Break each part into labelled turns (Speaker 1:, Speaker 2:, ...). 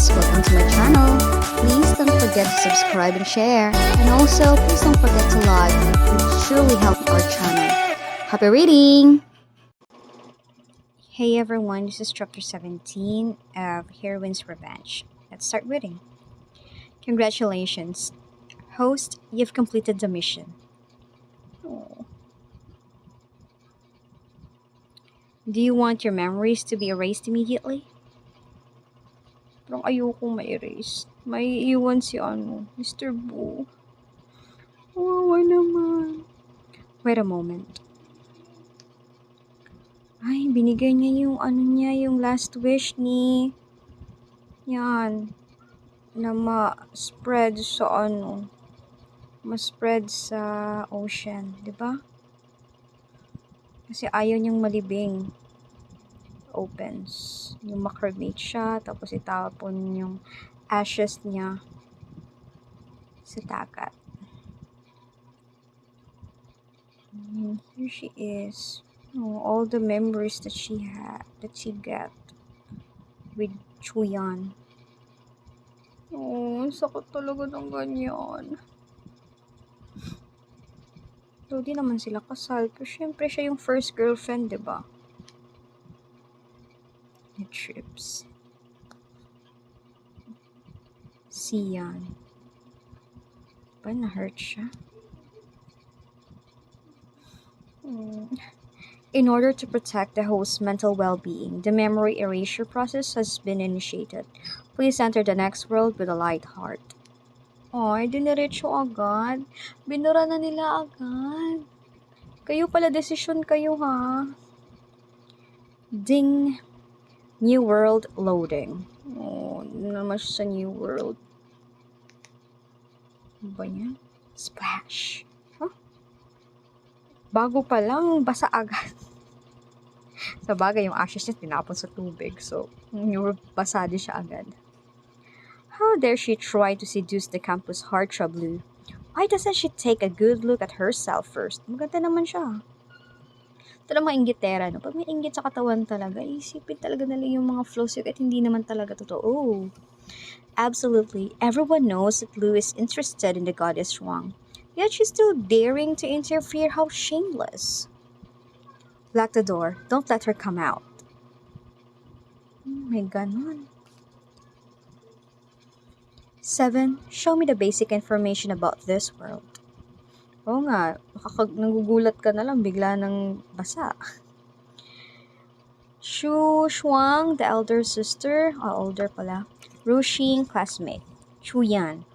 Speaker 1: guys, welcome to my channel. Please don't forget to subscribe and share. And also, please don't forget to like. It would surely help our channel. Happy reading! Hey everyone, this is chapter 17 of Heroine's Revenge. Let's start reading. Congratulations. Host, you've completed the mission. Oh. Do you want your memories to be erased immediately? Parang ayoko ma-erase. May iwan si Mr. Boo. Wawa naman. Wait a moment. Ay, binigay niya yung last wish ni... Yan. Na ma-spread sa ma-spread sa ocean. Diba? Kasi ayaw niyang malibing. Opens. Yung makremate siya, tapos itapon yung ashes niya sa dagat. And here she is. Oh, all the memories that she got with Chuyan. Oh, sakit talaga ng ganyan. So, di naman sila kasal. Pero syempre, siya yung first girlfriend, diba? It trips. Siyan. Ba, na-hurt siya? In order to protect the host's mental well-being, the memory erasure process has been initiated. Please enter the next world with a light heart. Ay, diniretso agad. Binura na nila agad. Kayo pala, desisyon kayo ha. Ding. New world loading. Oh, naman siya sa new world. Ano ba yan? Splash. Huh? Bago pa lang, basa agad. Sa bagay, yung ashes niya tinapon sa tubig. So, basa din siya agad. How dare she try to seduce the campus heartthrob? Why doesn't she take a good look at herself first? Maganda naman siya. Ito lang mga inggitera, no? Pag may inggit sa katawan talaga, isipin talaga nila yung mga flaws yun at hindi naman talaga totoo. Absolutely, everyone knows that Lu is interested in the goddess Shuang. Yet she's still daring to interfere. How shameless. Lock the door. Don't let her come out. May ganon. 7. Show me the basic information about this world. Oo nga, nagugulat ka na lang, bigla ng basa. Shu Shuang, the elder sister, older pala. Ru Xing, classmate. Chu Yan.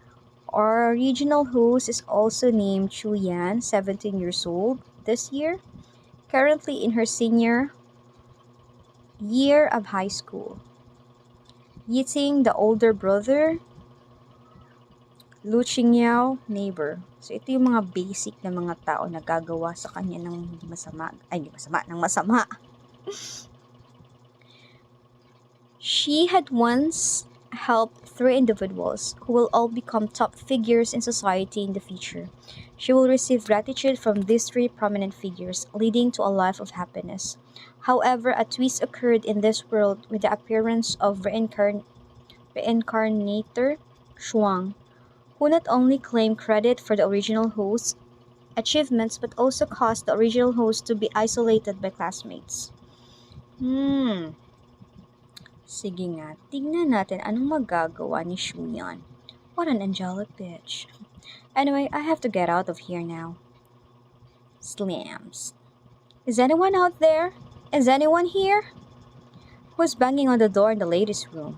Speaker 1: Our regional host is also named Chu Yan, 17 years old this year, currently in her senior year of high school. Yiting, the older brother. Lu Qingyao, neighbor. So, ito yung mga basic na mga tao na gagawa sa kanya ng masama. Ay, hindi masama, ng masama. She had once helped 3 individuals who will all become top figures in society in the future. She will receive gratitude from these 3 prominent figures, leading to a life of happiness. However, a twist occurred in this world with the appearance of reincarnator Shuang, who not only claimed credit for the original host's achievements but also caused the original host to be isolated by classmates. Sige nga, tignan natin anong magagawa ni Shuyan. What an angelic bitch. Anyway, I have to get out of here now. Slams. Is anyone out there? Is anyone here? Who's banging on the door in the ladies' room?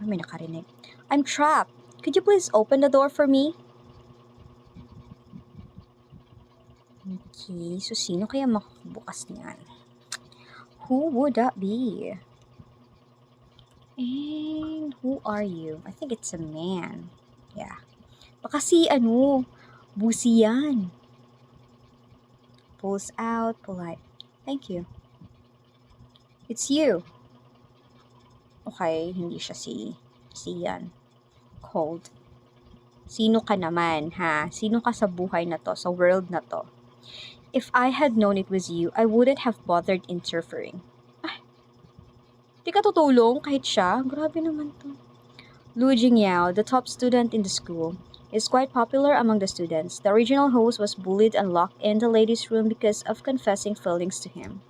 Speaker 1: May nakarinig. I'm trapped. Could you please open the door for me? Okay, so sino kaya makabukas niyan? Who would that be? And who are you? I think it's a man. Yeah. Baka si Busi yan. Pulls out, polite. Thank you. It's you. Okay, hindi siya si yan. Cold. Sino ka naman, ha? Sino ka sa buhay na to, sa world na to? If I had known it was you, I wouldn't have bothered interfering. Ay, di ka tutulong kahit siya? Grabe naman to. Lu Jingyao, the top student in the school, is quite popular among the students. The original host was bullied and locked in the ladies' room because of confessing feelings to him.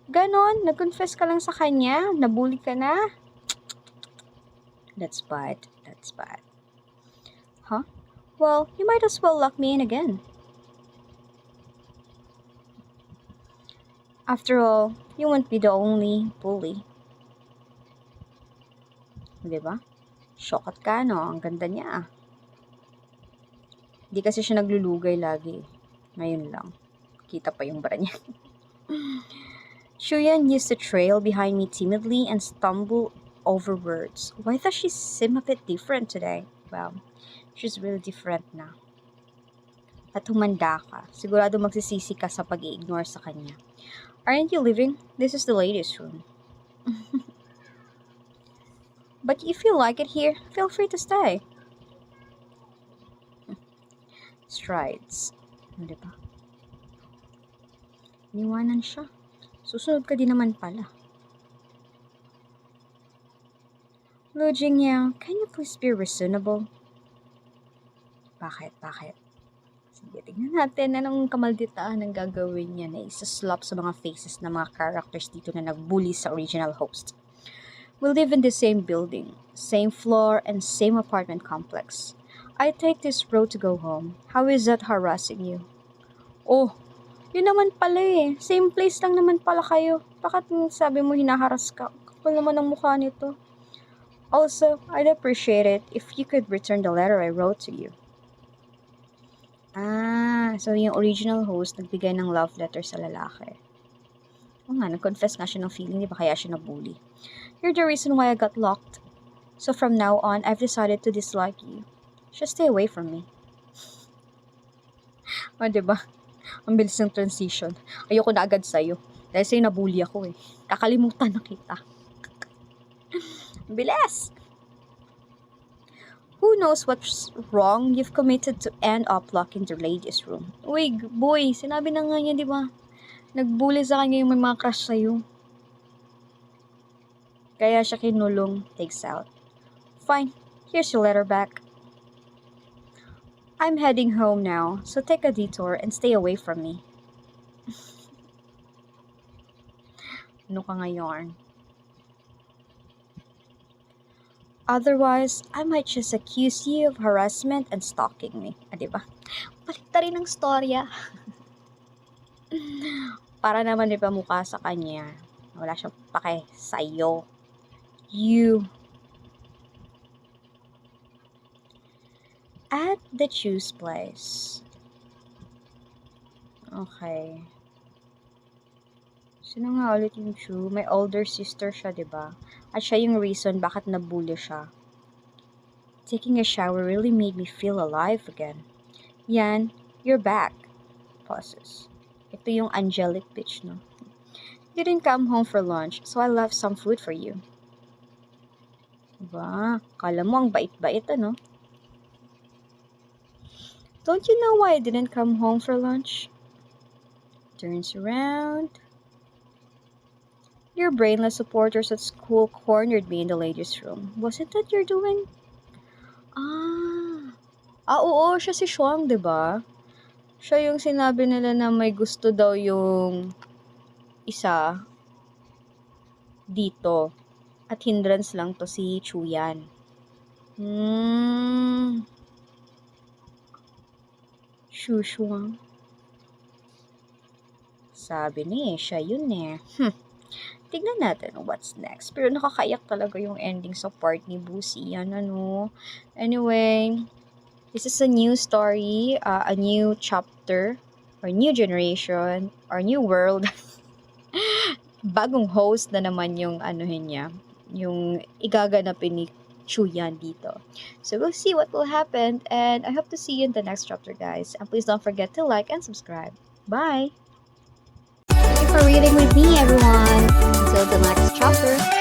Speaker 1: Ganon, nag-confess ka lang sa kanya, nabully ka na. That's bad, that's bad. Huh? Well, you might as well lock me in again. After all, you won't be the only bully. Diba? Shokat ka, no? Ang ganda niya. Di kasi siya naglulugay lagi. Ngayon lang. Kita pa yung bra niya. Shuyan used to trail behind me timidly and stumble over words. Why does she seem a bit different today? Well, she's really different na. At humanda ka. Sigurado magsisisi ka sa pag-i-ignore sa kanya. Aren't you leaving? This is the ladies' room. But if you like it here, feel free to stay. Strides. Diba? Niwanan siya. Susunod ka din naman pala. Lu Jingyao, can you please be reasonable? Bakit? Sige, tingnan natin anong kamalditaan ang gagawin niya na isa-slap sa mga faces ng mga characters dito na nagbully sa original host. We live in the same building, same floor, and same apartment complex. I take this road to go home. How is that harassing you? Oh, yun naman pala eh. Same place lang naman pala kayo. Bakit sabi mo hinaharas ka? Kapal naman ang mukha nito. Also, I'd appreciate it if you could return the letter I wrote to you. So yung original host nagbigay ng love letter sa lalaki. Oo nga, nag-confess nga siya ng feeling, di ba kaya siya nabully? You're the reason why I got locked. So from now on, I've decided to dislike you. Just stay away from me. O, diba? Ang bilis ng transition. Ayoko na agad sa'yo. Dahil sa'yo nabully ako eh. Kakalimutan na kita. Bilis! Who knows what's wrong you've committed to end up locked in the ladies' room? Uy, boy, sinabi na nga niya, di ba? Nagbully sa kanya yung may mga crush sa'yo. Kaya siya kinulong, takes out. Fine, here's your letter back. I'm heading home now, so take a detour and stay away from me. Ano ka ngayon? Otherwise, I might just accuse you of harassment and stalking me. Diba? Balik ta rin ang storya. Para naman di pa mukha sa kanya. Wala siyang pake sa'yo. You. At the juice place. Okay. Sino nga ulit yung Chu? May older sister siya, diba? At siya yung reason bakit nabully siya. Taking a shower really made me feel alive again. Yan, you're back. Pauses. Ito yung angelic bitch, no? You didn't come home for lunch, so I left some food for you. Diba? Kala mo ang bait-bait, ano? Don't you know why I didn't come home for lunch? Turns around. Your brainless supporters at school cornered me in the ladies' room. Was it that you're doing? Oo, siya si Shuang, diba? Siya yung sinabi nila na may gusto daw yung isa dito. At hindrance lang to si Chuyan. Shuang. Sabi niya, siya yun eh. Tignan natin what's next. Pero nakakaiyak talaga yung ending sa part ni Busi. Yan, ano. Anyway, this is a new story, a new chapter, or new generation, or new world. Bagong host na naman yung anuhin niya, yung igaganapin ni Chuyan dito. So we'll see what will happen, and I hope to see you in the next chapter, guys. And please don't forget to like and subscribe. Bye! Thank you for reading with me, everyone. Until the next chapter.